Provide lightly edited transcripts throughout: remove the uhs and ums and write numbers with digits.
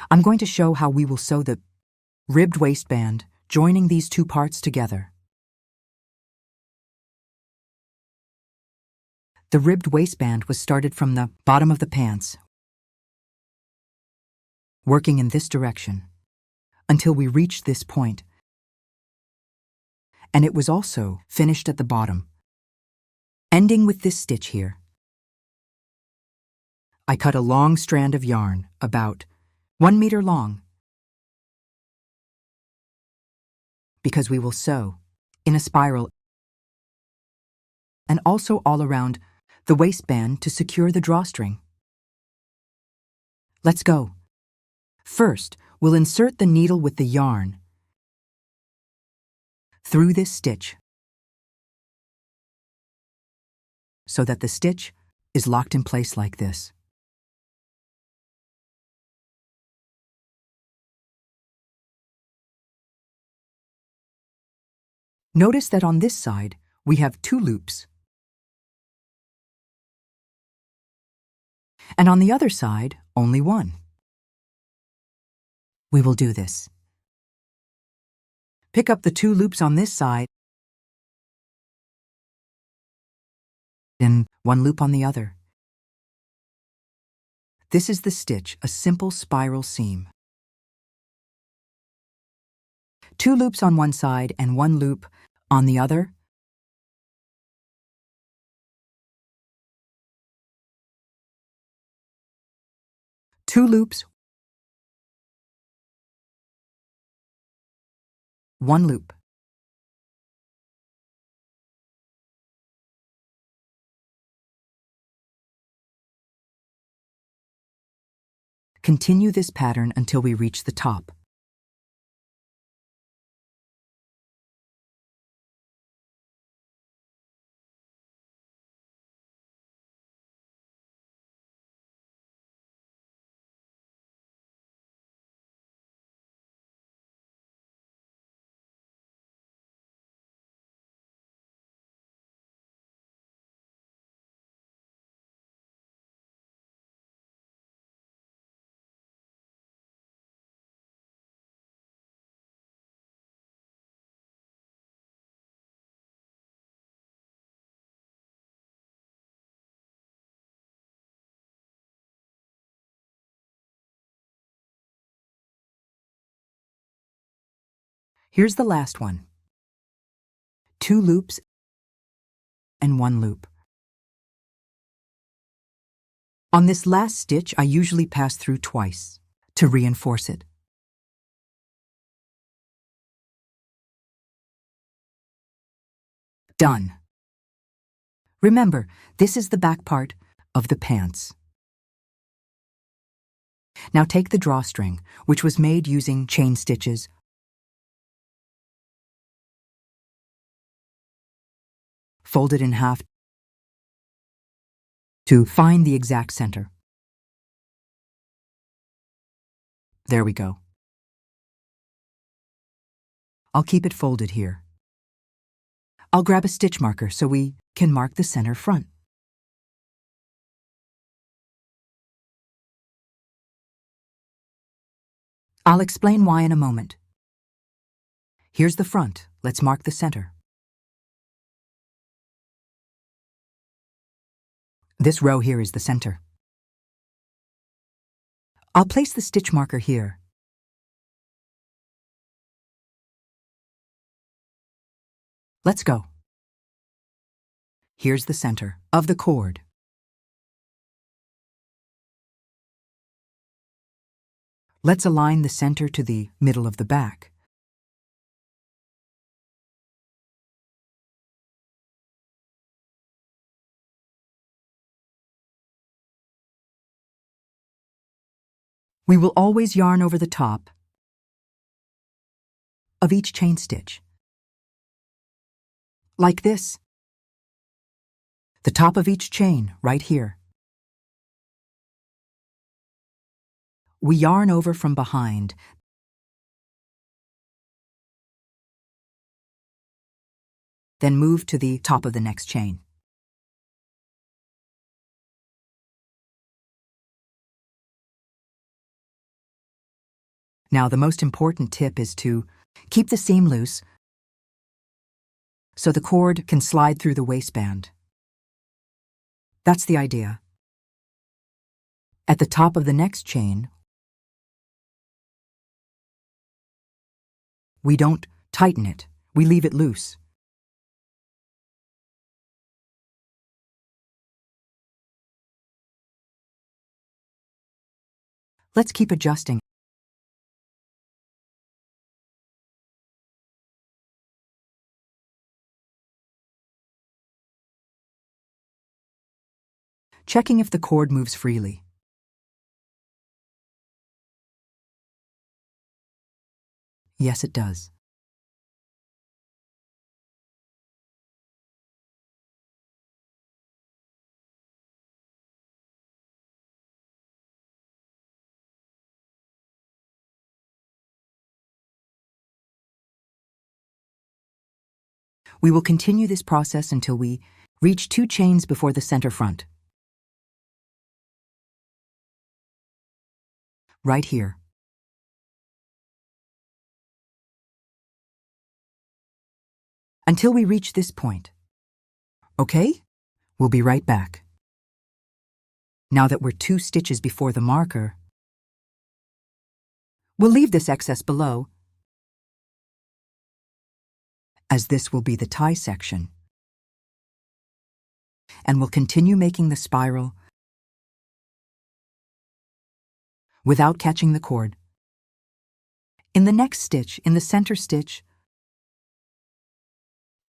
I'm going to show how we will sew the ribbed waistband, joining these two parts together. The ribbed waistband was started from the bottom of the pants, working in this direction, until we reached this point, and it was also finished at the bottom, ending with this stitch here. I cut a long strand of yarn, about 1 meter long, because we will sew in a spiral and also all around the waistband to secure the drawstring. Let's go. First, we'll insert the needle with the yarn through this stitch so that the stitch is locked in place like this. Notice that on this side, we have 2 loops. And on the other side, only 1. We will do this. Pick up the 2 loops on this side and 1 loop on the other. This is the stitch, a simple spiral seam. 2 loops on one side and 1 loop on the other. Two loops, 1 loop. Continue this pattern until we reach the top. Here's the last one. 2 loops and 1 loop. On this last stitch, I usually pass through twice to reinforce it. Done. Remember, this is the back part of the pants. Now take the drawstring, which was made using chain stitches, fold it in half to find the exact center. There we go. I'll keep it folded here. I'll grab a stitch marker so we can mark the center front. I'll explain why in a moment. Here's the front. Let's mark the center. This row here is the center. I'll place the stitch marker here. Let's go. Here's the center of the cord. Let's align the center to the middle of the back. We will always yarn over the top of each chain stitch. Like this. The top of each chain, right here. We yarn over from behind. Then move to the top of the next chain. Now, the most important tip is to keep the seam loose so the cord can slide through the waistband. That's the idea. At the top of the next chain, we don't tighten it, we leave it loose. Let's keep adjusting. Checking if the cord moves freely. Yes, it does. We will continue this process until we reach 2 chains before the center front. Right here. Until we reach this point. Okay? We'll be right back. Now that we're 2 stitches before the marker, we'll leave this excess below, as this will be the tie section. And we'll continue making the spiral without catching the cord. In the next stitch, in the center stitch,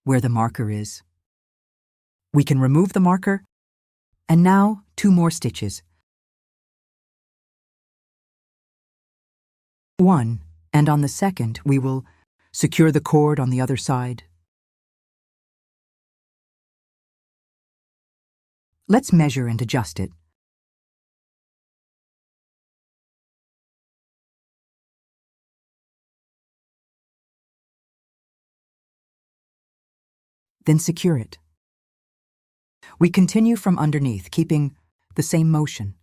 where the marker is, we can remove the marker, and now 2 more stitches. 1, and on the second, we will secure the cord on the other side. Let's measure and adjust it. Then secure it. We continue from underneath, keeping the same motion.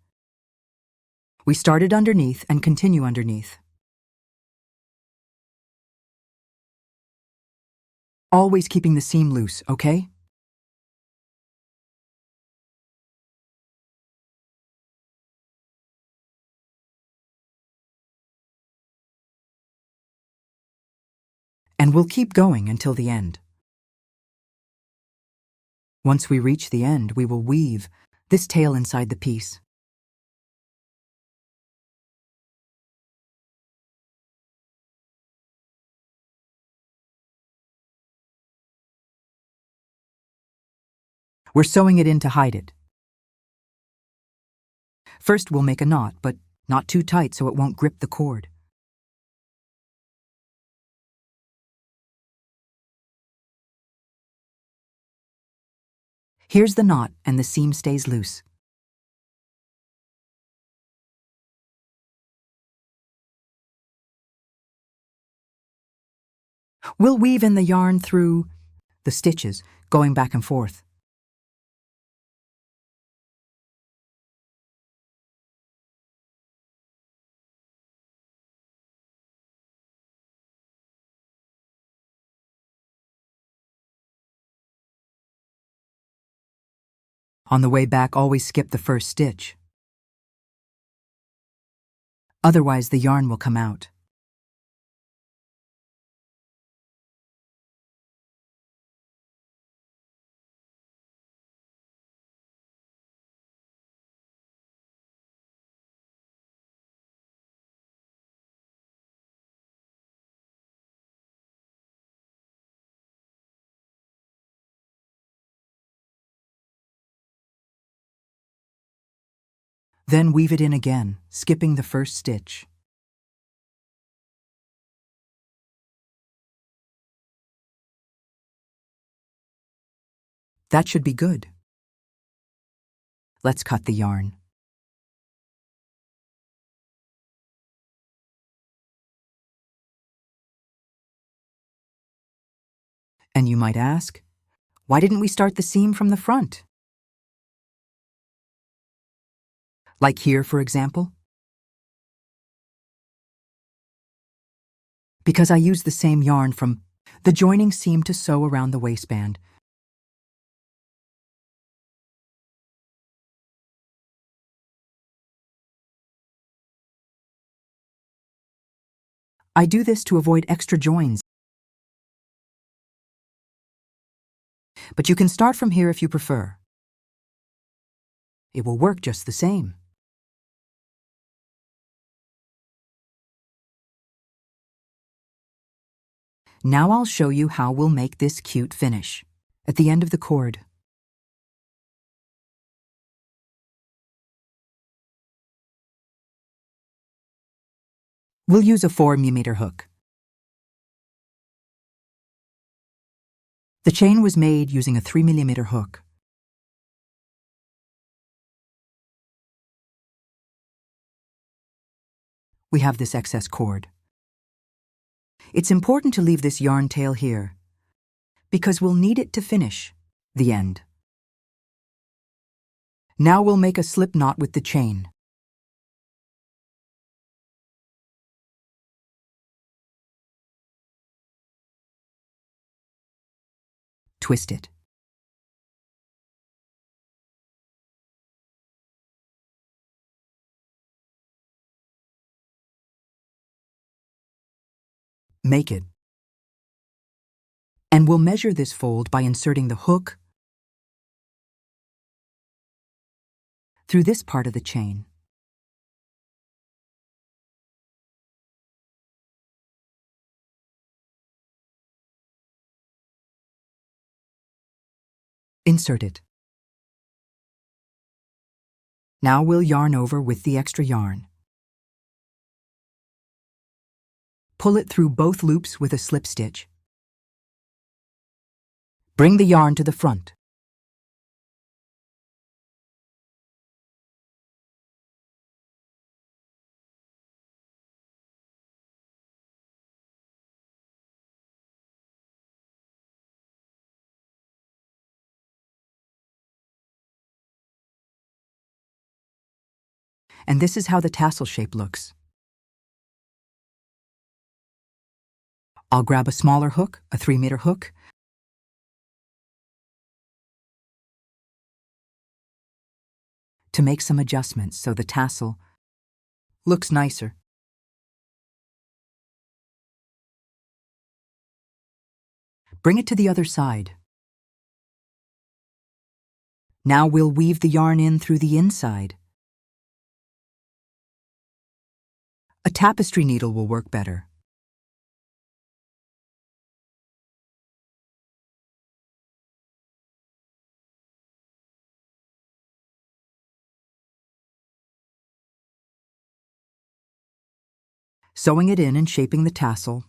We started underneath and continue underneath. Always keeping the seam loose, okay? And we'll keep going until the end. Once we reach the end, we will weave this tail inside the piece. We're sewing it in to hide it. First, we'll make a knot, but not too tight so it won't grip the cord. Here's the knot, and the seam stays loose. We'll weave in the yarn through the stitches, going back and forth. On the way back, always skip the first stitch. Otherwise, the yarn will come out. Then weave it in again, skipping the first stitch. That should be good. Let's cut the yarn. And you might ask, why didn't we start the seam from the front? Like here, for example? Because I used the same yarn from the joining seam to sew around the waistband. I do this to avoid extra joins. But you can start from here if you prefer. It will work just the same. Now I'll show you how we'll make this cute finish. At the end of the cord, we'll use a 4mm hook. The chain was made using a 3mm hook. We have this excess cord. It's important to leave this yarn tail here, because we'll need it to finish the end. Now we'll make a slip knot with the chain. Twist it. Make it. And we'll measure this fold by inserting the hook through this part of the chain. Insert it. Now we'll yarn over with the extra yarn. Pull it through both loops with a slip stitch. Bring the yarn to the front. And this is how the tassel shape looks. I'll grab a smaller hook, a 3-meter hook, to make some adjustments so the tassel looks nicer. Bring it to the other side. Now we'll weave the yarn in through the inside. A tapestry needle will work better. Sewing it in and shaping the tassel.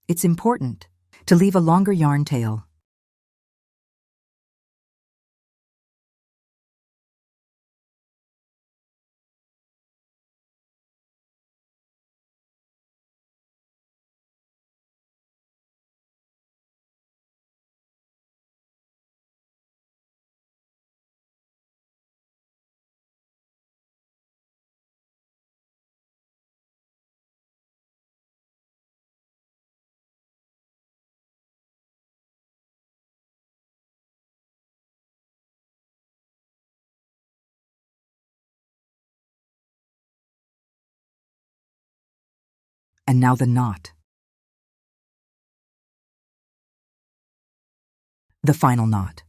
It's important to leave a longer yarn tail. And now the knot. The final knot.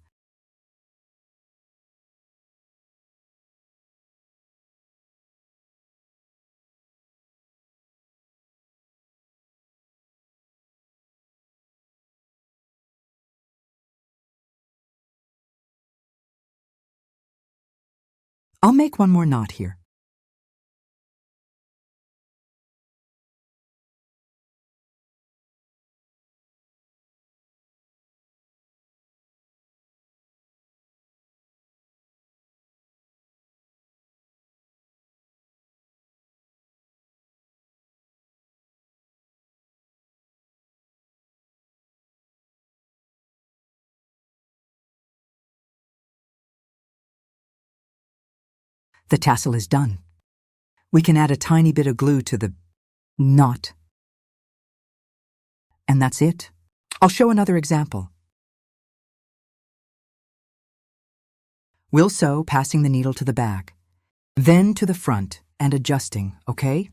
I'll make one more knot here. The tassel is done. We can add a tiny bit of glue to the knot. And that's it. I'll show another example. We'll sew, passing the needle to the back, then to the front and adjusting, okay?